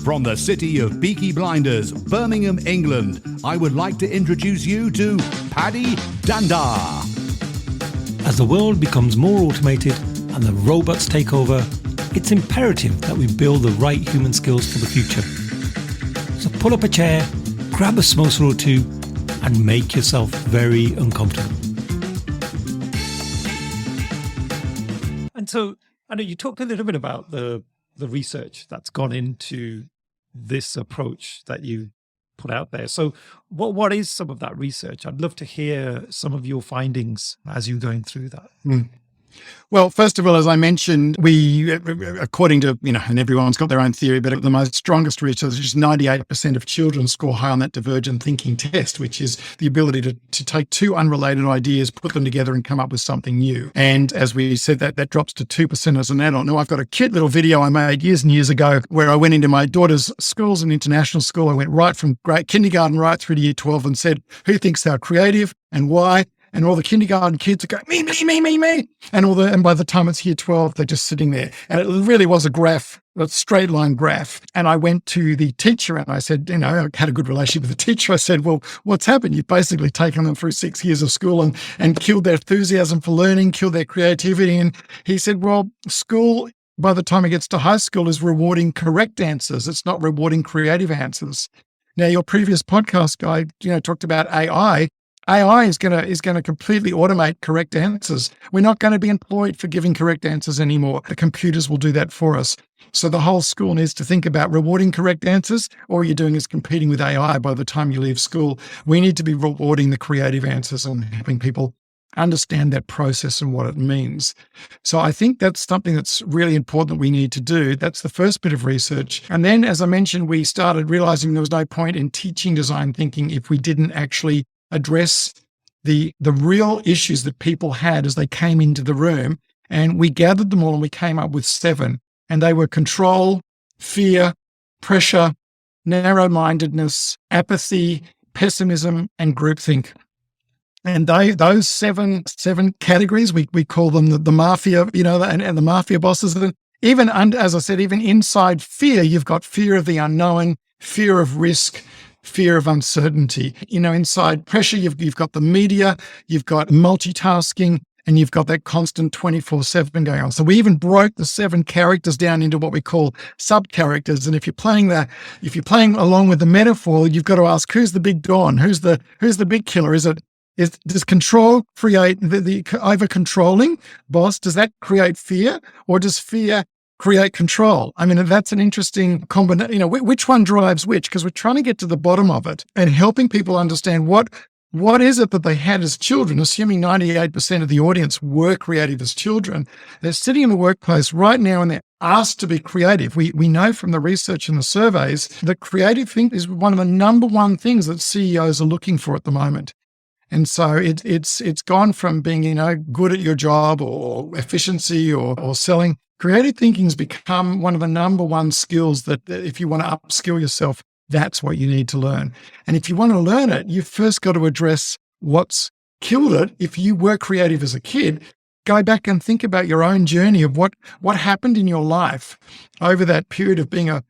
From the city of Peaky Blinders, Birmingham, England, I would like to introduce you to Paddy Danda. As the world becomes more automated and the robots take over, it's imperative that we build the right human skills for the future. So pull up a chair, grab a samosa or two, and make yourself very uncomfortable. And so, I know you talked a little bit about the research that's gone into this approach that you put out there. So what is some of that research? I'd love to hear some of your findings as you're going through that. Well, first of all, as I mentioned, we, according to, and everyone's got their own theory, but the most strongest research is 98% of children score high on that divergent thinking test, which is the ability to take two unrelated ideas, put them together and come up with something new. And as we said, that drops to 2% as an adult. Now, I've got a cute little video I made years and years ago where I went into my daughter's school's an international school. I went right from kindergarten right through to year 12 and said, who thinks they're creative and why? And all the kindergarten kids are going, me. And by the time it's year 12, they're just sitting there. And it really was a straight line graph. And I went to the teacher and I said, I had a good relationship with the teacher. I said, well, what's happened? You've basically taken them through 6 years of school and killed their enthusiasm for learning, killed their creativity. And he said, well, school, by the time it gets to high school, is rewarding correct answers. It's not rewarding creative answers. Now, your previous podcast guy, talked about AI. AI is going to completely automate correct answers. We're not going to be employed for giving correct answers anymore. The computers will do that for us. So the whole school needs to think about rewarding correct answers. All you're doing is competing with AI by the time you leave school. We need to be rewarding the creative answers and helping people understand that process and what it means. So I think that's something that's really important that we need to do. That's the first bit of research. And then, as I mentioned, we started realizing there was no point in teaching design thinking if we didn't actually address the real issues that people had as they came into the room. And we gathered them all and we came up with 7. And they were control, fear, pressure, narrow-mindedness, apathy, pessimism, and groupthink. And those seven categories, we call them the mafia, and the mafia bosses. Even as I said, even inside fear, you've got fear of the unknown, fear of risk, fear of uncertainty. Inside pressure, you've got the media, you've got multitasking, and you've got that constant 24/7 going on. So we even broke the 7 characters down into what we call sub-characters. And if you're playing along with the metaphor, you've got to ask, who's the big Don? Who's the big killer? Does control create the over-controlling boss? Does that create fear, or does fear create control? I mean, that's an interesting combination. Which one drives which? Because we're trying to get to the bottom of it and helping people understand what is it that they had as children, assuming 98% of the audience were creative as children. They're sitting in the workplace right now and they're asked to be creative. We know from the research and the surveys that creative thinking is one of the number one things that CEOs are looking for at the moment. And so it's gone from being, good at your job or efficiency or selling. Creative thinking has become one of the number one skills that if you want to upskill yourself, that's what you need to learn. And if you want to learn it, you've first got to address what's killed it. If you were creative as a kid, go back and think about your own journey of what happened in your life over that period of being a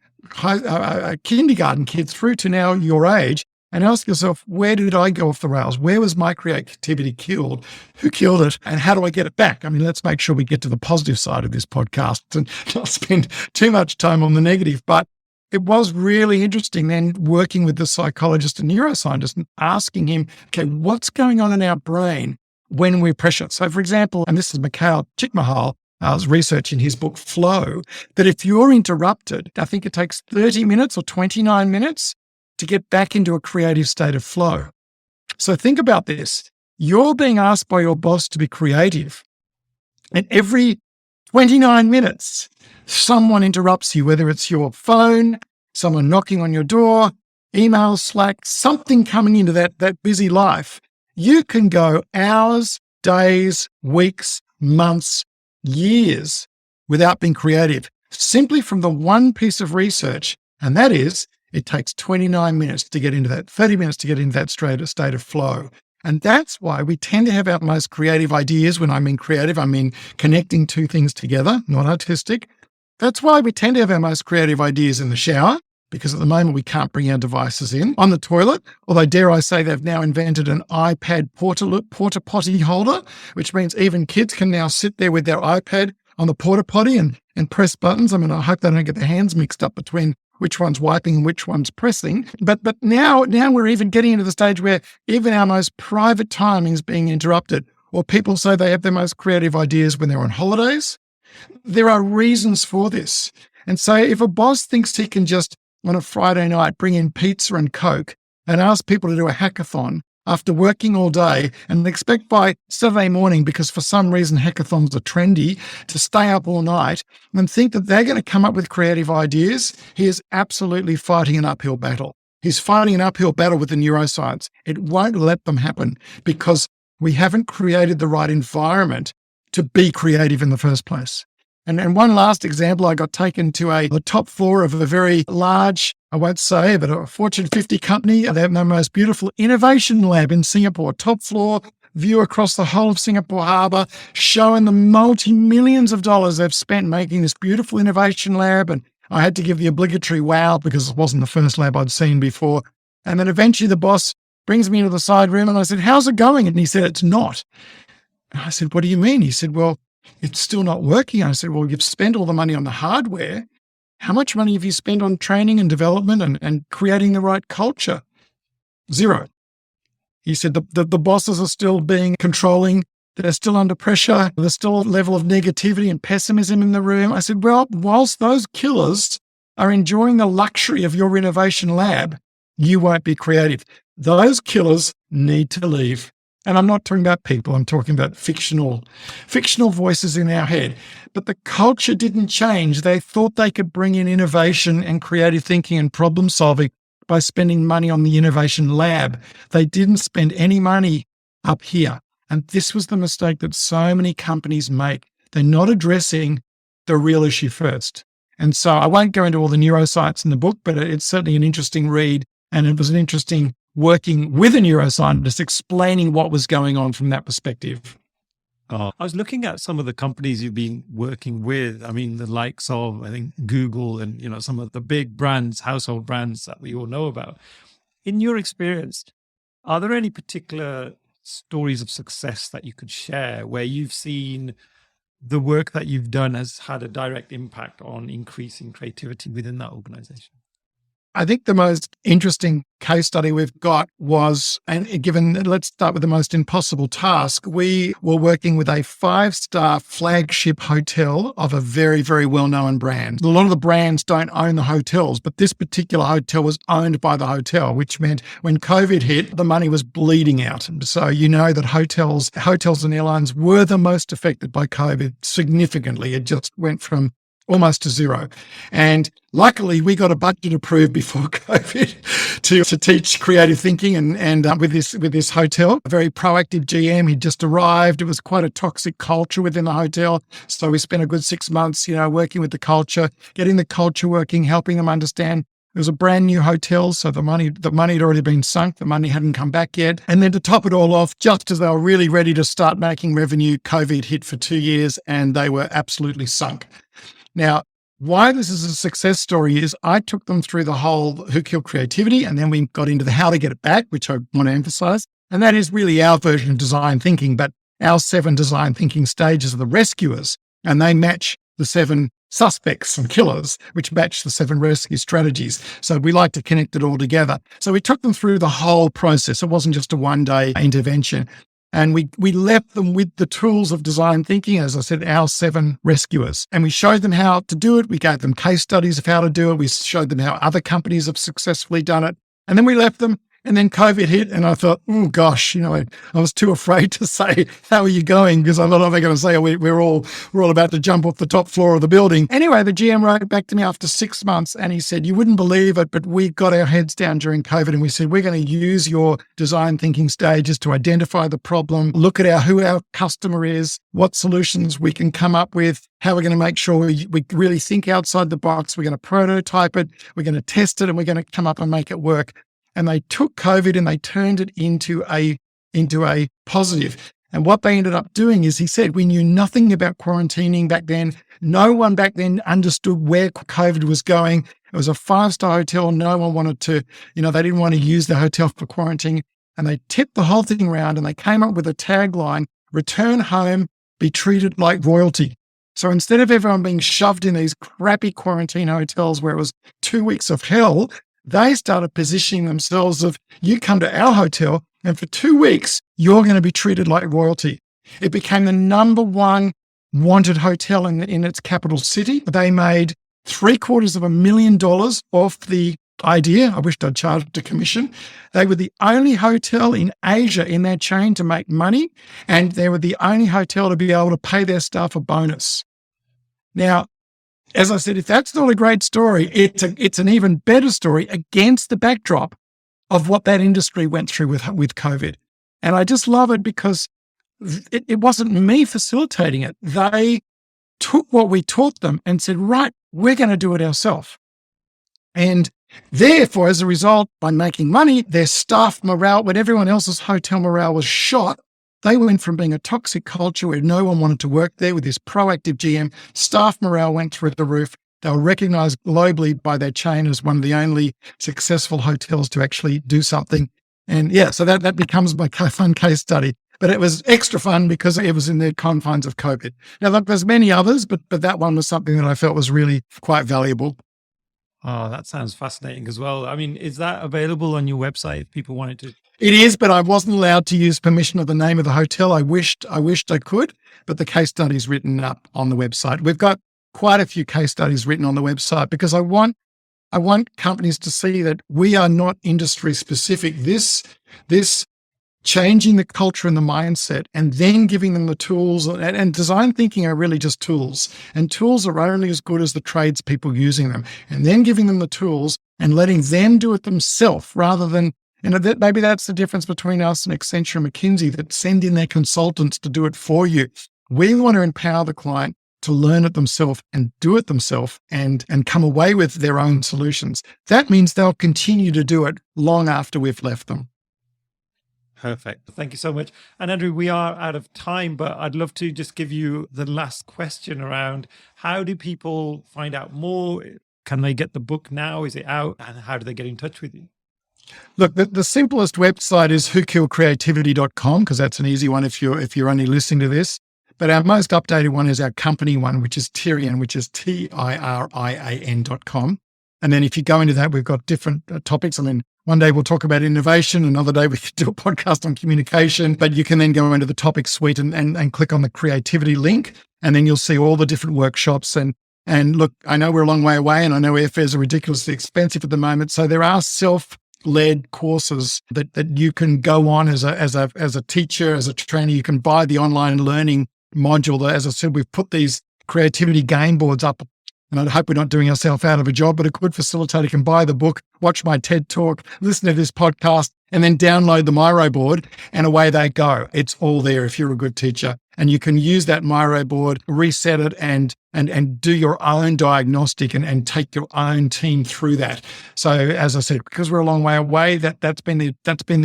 kindergarten kid through to now your age. And ask yourself, where did I go off the rails? Where was my creativity killed? Who killed it? And how do I get it back? I mean, let's make sure we get to the positive side of this podcast and not spend too much time on the negative. But it was really interesting then working with the psychologist and neuroscientist and asking him, okay, what's going on in our brain when we're pressured? So for example, and this is Mikhail Csikszentmihalyi's research in his book, Flow, that if you're interrupted, I think it takes 30 minutes or 29 minutes to get back into a creative state of flow. So think about this. You're being asked by your boss to be creative, and every 29 minutes, someone interrupts you, whether it's your phone, someone knocking on your door, email, Slack, something coming into that busy life. You can go hours, days, weeks, months, years without being creative, simply from the one piece of research, and that is it takes 29 minutes to get into that, 30 minutes to get into that state of flow. And that's why we tend to have our most creative ideas. When I mean creative, I mean connecting two things together, not artistic. That's why we tend to have our most creative ideas in the shower, because at the moment we can't bring our devices in on the toilet. Although, dare I say, they've now invented an iPad porta potty holder, which means even kids can now sit there with their iPad on the porta potty and press buttons. I mean, I hope they don't get their hands mixed up between which one's wiping and which one's pressing. But now we're even getting into the stage where even our most private time is being interrupted, or people say they have their most creative ideas when they're on holidays. There are reasons for this. And so if a boss thinks he can just on a Friday night bring in pizza and Coke and ask people to do a hackathon after working all day and expect by Saturday morning, because for some reason hackathons are trendy, to stay up all night and think that they're going to come up with creative ideas, he is absolutely fighting an uphill battle. He's fighting an uphill battle with the neuroscience. It won't let them happen because we haven't created the right environment to be creative in the first place. And one last example, I got taken to the top floor of a very large, I won't say, but a Fortune 50 company. They have the most beautiful innovation lab in Singapore, top floor, view across the whole of Singapore Harbour, showing the multi-millions of dollars they've spent making this beautiful innovation lab. And I had to give the obligatory wow because it wasn't the first lab I'd seen before. And then eventually the boss brings me into the side room and I said, "How's it going?" And he said, "It's not." And I said, "What do you mean?" He said, "Well, it's still not working." I said, "Well, you've spent all the money on the hardware. How much money have you spent on training and development and creating the right culture?" Zero. He said, the bosses are still being controlling. They're still under pressure. There's still a level of negativity and pessimism in the room. I said, "Well, whilst those killers are enjoying the luxury of your innovation lab, you won't be creative. Those killers need to leave." And I'm not talking about people, I'm talking about fictional voices in our head. But the culture didn't change. They thought they could bring in innovation and creative thinking and problem solving by spending money on the innovation lab. They didn't spend any money up here. And this was the mistake that so many companies make. They're not addressing the real issue first. And so I won't go into all the neuroscience in the book, but it's certainly an interesting read. And it was an interesting working with a neuroscientist, explaining what was going on from that perspective. I was looking at some of the companies you've been working with. I mean, the likes of, I think, Google and, some of the big brands, household brands that we all know about. In your experience, are there any particular stories of success that you could share where you've seen the work that you've done has had a direct impact on increasing creativity within that organization? I think the most interesting case study we've got was, let's start with the most impossible task. We were working with a 5-star flagship hotel of a very, very well-known brand. A lot of the brands don't own the hotels, but this particular hotel was owned by the hotel, which meant when COVID hit, the money was bleeding out. So you know that hotels and airlines were the most affected by COVID significantly. It just went from almost to zero. And luckily, we got a budget approved before COVID to teach creative thinking and with this hotel. A very proactive GM, he'd just arrived. It was quite a toxic culture within the hotel. So we spent a good 6 months, working with the culture, getting the culture working, helping them understand. It was a brand new hotel, so the money had already been sunk. The money hadn't come back yet. And then to top it all off, just as they were really ready to start making revenue, COVID hit for 2 years and they were absolutely sunk. Now, why this is a success story is I took them through the whole who killed creativity, and then we got into the how to get it back, which I want to emphasize. And that is really our version of design thinking, but our 7 design thinking stages are the rescuers, and they match the 7 suspects and killers, which match the 7 rescue strategies. So we like to connect it all together. So we took them through the whole process. It wasn't just a one-day intervention. And we left them with the tools of design thinking, as I said, our 7 rescuers. And we showed them how to do it. We gave them case studies of how to do it. We showed them how other companies have successfully done it. And then we left them. And then COVID hit, and I thought, oh gosh, I was too afraid to say, "How are you going?" Because I thought, are they going to say, we're all about to jump off the top floor of the building? Anyway, the GM wrote back to me after 6 months, and he said, "You wouldn't believe it, but we got our heads down during COVID, and we said we're going to use your design thinking stages to identify the problem, look at who our customer is, what solutions we can come up with, how we're going to make sure we really think outside the box. We're going to prototype it, we're going to test it, and we're going to come up and make it work." And they took COVID and they turned it into a positive. And what they ended up doing is, he said, we knew nothing about quarantining back then. No one back then understood where COVID was going. It was a 5-star hotel. No one wanted to, they didn't want to use the hotel for quarantine. And they tipped the whole thing around and they came up with a tagline, return home, be treated like royalty. So instead of everyone being shoved in these crappy quarantine hotels where it was 2 weeks of hell, they started positioning themselves of, you come to our hotel and for 2 weeks, you're going to be treated like royalty. It became the number one wanted hotel in its capital city. They made $750,000 off the idea. I wished I'd charged a commission. They were the only hotel in Asia in their chain to make money, and they were the only hotel to be able to pay their staff a bonus. Now, as I said, if that's not a great story, it's an even better story against the backdrop of what that industry went through with COVID. And I just love it because it wasn't me facilitating it. They took what we taught them and said, right, we're going to do it ourselves. And therefore, as a result, by making money, their staff morale, when everyone else's hotel morale was shot, they went from being a toxic culture where no one wanted to work there with this proactive GM. Staff morale went through the roof. They were recognized globally by their chain as one of the only successful hotels to actually do something. And yeah, so that becomes my fun case study. But it was extra fun because it was in the confines of COVID. Now, look, there's many others, but that one was something that I felt was really quite valuable. Oh, that sounds fascinating as well. I mean, is that available on your website if people wanted to? It is, but I wasn't allowed to use permission of the name of the hotel. I wished I could, but the case study's written up on the website. We've got quite a few case studies written on the website because I want companies to see that we are not industry specific. This changing the culture and the mindset and then giving them the tools, and design thinking are really just tools, and tools are only as good as the tradespeople using them, and then giving them the tools and letting them do it themselves rather than, maybe that's the difference between us and Accenture and McKinsey that send in their consultants to do it for you. We want to empower the client to learn it themselves and do it themselves and come away with their own solutions. That means they'll continue to do it long after we've left them. Perfect. Thank you so much. And Andrew, we are out of time, but I'd love to just give you the last question around how do people find out more? Can they get the book now? Is it out? And how do they get in touch with you? Look, the simplest website is whokilledcreativity.com because that's an easy one if you're only listening to this. But our most updated one is our company one, which is Tirian, which is TIRIAN.com. And then if you go into that, we've got different topics. I mean, one day we'll talk about innovation, another day we could do a podcast on communication, but you can then go into the topic suite and click on the creativity link, and then you'll see all the different workshops. And look, I know we're a long way away and I know airfares are ridiculously expensive at the moment. So there are self-led courses that you can go on as a teacher, as a trainer. You can buy the online learning module. As I said, we've put these creativity game boards up. And I hope we're not doing ourselves out of a job, but a good facilitator can buy the book, watch my TED talk, listen to this podcast, and then download the Miro board, and away they go. It's all there if you're a good teacher. And you can use that Miro board, reset it, and do your own diagnostic and take your own team through that. So as I said, because we're a long way away, that's been the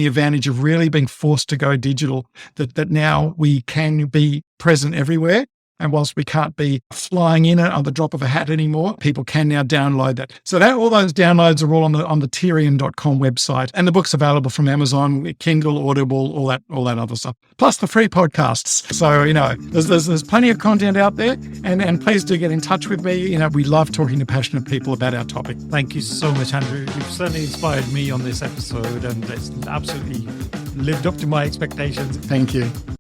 advantage of really being forced to go digital, that now we can be present everywhere. And whilst we can't be flying in it on the drop of a hat anymore, people can now download that. So all those downloads are all on the Tirian.com website. And the book's available from Amazon, Kindle, Audible, all that other stuff. Plus the free podcasts. So, there's plenty of content out there. And please do get in touch with me. We love talking to passionate people about our topic. Thank you so much, Andrew. You've certainly inspired me on this episode, and it's absolutely lived up to my expectations. Thank you.